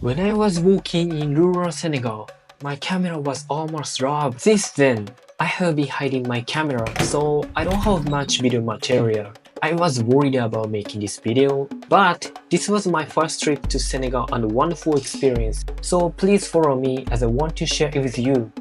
When I was walking in rural Senegal, my camera was almost robbed. Since then, I have been hiding my camera, so I don't have much video material. I was worried about making this video, but this was my first trip to Senegal and a wonderful experience, so please follow me as I want to share it with you.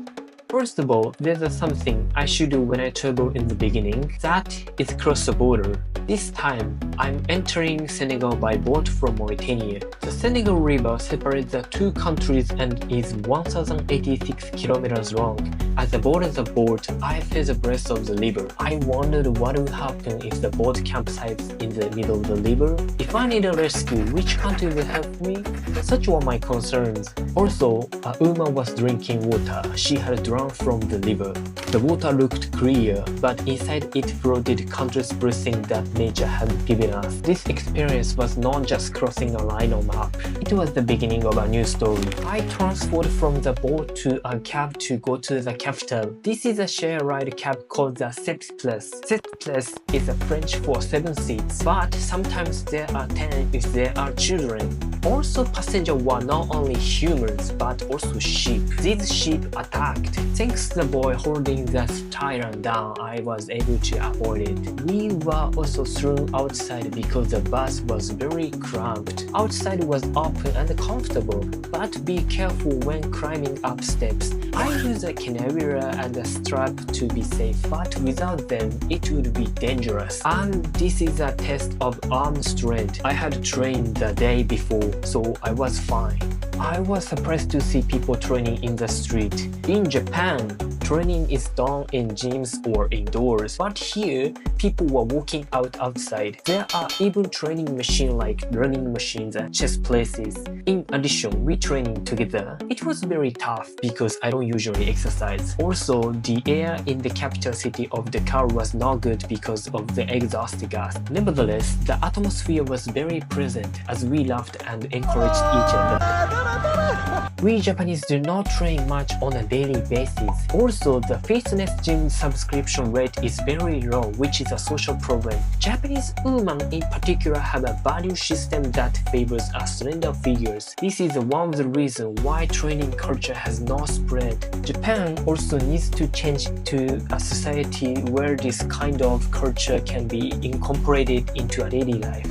First of all, there's something I should do when I travel in the beginning, that is cross the border. This time, I'm entering Senegal by boat from Mauritania. The Senegal River separates the two countries and is 1086 kilometers long. As I boarded the boat, I felt the breath of the river. I wondered what would happen if the boat capsized in the middle of the river. If I need a rescue, which country will help me? Such were my concerns. Also, a woman was drinking water. She had drunk from the river. The water looked clear, but inside it floated countless blessings that nature had given us. This experience was not just crossing a line on map. It was the beginning of a new story. I transferred from the boat to a cab to go to the capital. This is a share ride cab called the Sept Place. Sept Place is a French for 7 seats, but sometimes there are 10 if there are children. Also, passengers were not only humans but also sheep. These sheep attacked. Thanks to the boy holding the tyrant down, I was able to avoid it. We were also thrown outside because the bus was very cramped. Outside was open and comfortable, but be careful when climbing up steps. I used a canary and a strap to be safe, but without them, it would be dangerous. And this is a test of arm strength. I had trained the day before, so I was fine. I was surprised to see people training in the street. In Japan, training is done in gyms or indoors, but here, people were walking outside. There are even training machines like running machines and chess places. In addition, we training together. It was very tough because I don't usually exercise. Also, the air in the capital city of Dakar was not good because of the exhaust gas. Nevertheless, the atmosphere was very pleasant as we laughed and encouraged each other. We Japanese do not train much on a daily basis. Also, the fitness gym subscription rate is very low, which is a social problem. Japanese women in particular have a value system that favors a slender figures. This is one of the reasons why training culture has not spread. Japan also needs to change to a society where this kind of culture can be incorporated into a daily life.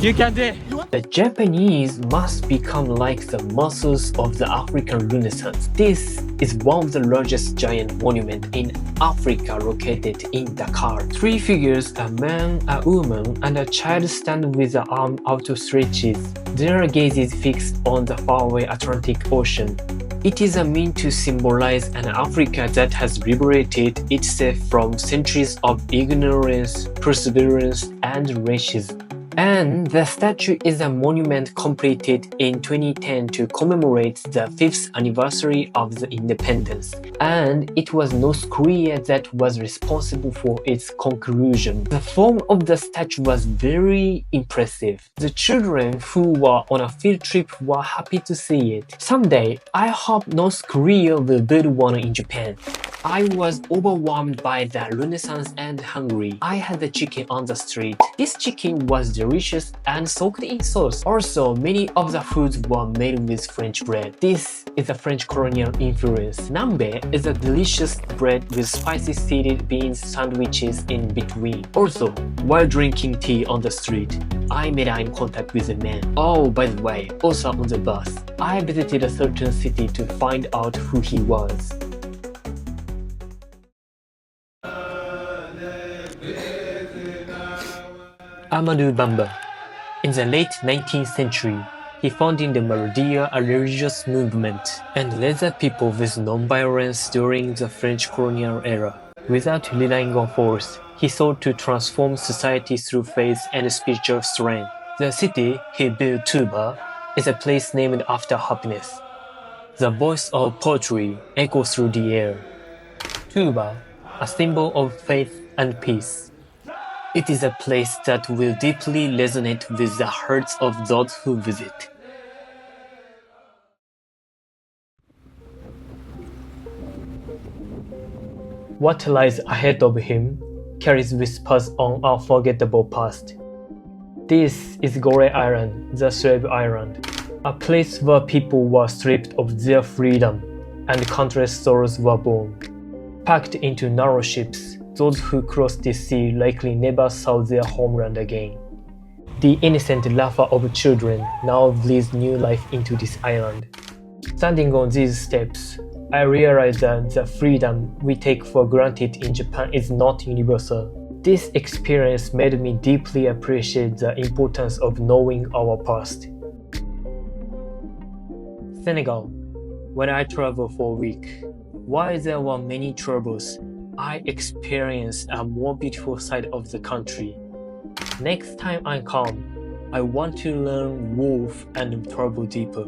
You can do it. The Japanese must become like the muscles of the African Renaissance. This is one of the largest giant monuments in Africa located in Dakar. 3 figures, a man, a woman, and a child stand with the arm outstretched. Their gazes fixed on the faraway Atlantic Ocean. It is a mean to symbolize an Africa that has liberated itself from centuries of ignorance, perseverance, and racism. And the statue is a monument completed in 2010 to commemorate the 5th anniversary of the independence. And it was North Korea that was responsible for its conclusion. The form of the statue was very impressive. The children who were on a field trip were happy to see it. Someday, I hope North Korea will build one in Japan. I was overwhelmed by the Renaissance and hungry. I had the chicken on the street. This chicken was delicious and soaked in sauce. Also, many of the foods were made with French bread. This is a French colonial influence. Nambe is a delicious bread with spicy seeded beans sandwiches in between. Also, while drinking tea on the street, I made eye contact with a man. Oh, by the way, also on the bus, I visited a certain city to find out who he was. Amadou Bamba. In the late 19th century, he founded the Marodia, a religious movement, and led the people with non-violence during the French colonial era. Without relying on force, he sought to transform society through faith and spiritual strength. The city he built, Touba, is a place named after happiness. The voice of poetry echoes through the air. Touba, a symbol of faith and peace. It is a place that will deeply resonate with the hearts of those who visit. What lies ahead of him carries whispers on unforgettable past. This is Gore Island, the slave island. A place where people were stripped of their freedom and countless souls were born. Packed into narrow ships, those who crossed the sea likely never saw their homeland again. The innocent laughter of children now breathes new life into this island. Standing on these steps, I realized that the freedom we take for granted in Japan is not universal. This experience made me deeply appreciate the importance of knowing our past. Senegal. When I traveled for a week, while there were many troubles, I experienced a more beautiful side of the country. Next time I come, I want to learn more and travel deeper.